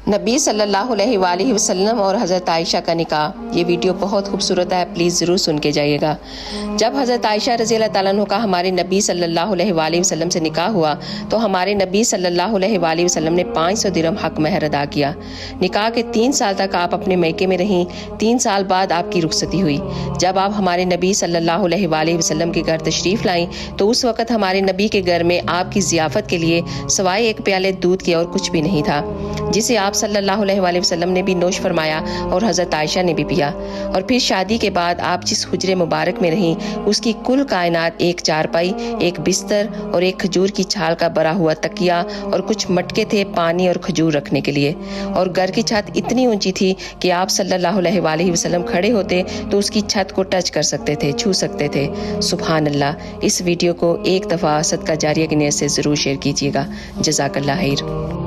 नबी सल्लल्लाहु अलैहि वसल्लम और हज़रत आयशा का निकाह। ये वीडियो बहुत खूबसूरत है, प्लीज़ ज़रूर सुन के जाइएगा। जब हज़रत आयशा रज़ी अल्लाह ताला अन्हा का हमारे नबी सल्लल्लाहु अलैहि वसल्लम से निकाह हुआ तो हमारे नबी सल्लल्लाहु अलैहि वसल्लम ने 500 दिरहम हक महर अदा किया। निकाह के 3 साल तक आप अपने मैके में रहीं। 3 साल बाद आपकी रुखसती हुई। जब आप हमारे नबी सल्लल्लाहु अलैहि वसल्लम के घर तशरीफ़ लाईं तो उस वक़्त हमारे नबी के घर में आपकी ज़ियाफ़त के लिए सवाए एक प्याले दूध के और कुछ भी नहीं था, जिसे आप सल्लल्लाहु अलैहि वसल्लम ने भी नोश फरमाया और हज़रत आयशा ने भी पिया। और फिर शादी के बाद आप जिस हुजरे मुबारक में रहीं उसकी कुल कायनात एक चारपाई, एक बिस्तर और एक खजूर की छाल का बरा हुआ तकिया और कुछ मटके थे पानी और खजूर रखने के लिए। और घर की छत इतनी ऊंची थी कि आप सल्लल्लाहु अलैहि वसल्लम खड़े होते तो उसकी छत को टच कर सकते थे, छू सकते थे। सुभान अल्लाह। इस वीडियो को एक दफ़ा सदका जारिया की नियत से ज़रूर शेयर कीजिएगा। जज़ाकल्लाह खैर।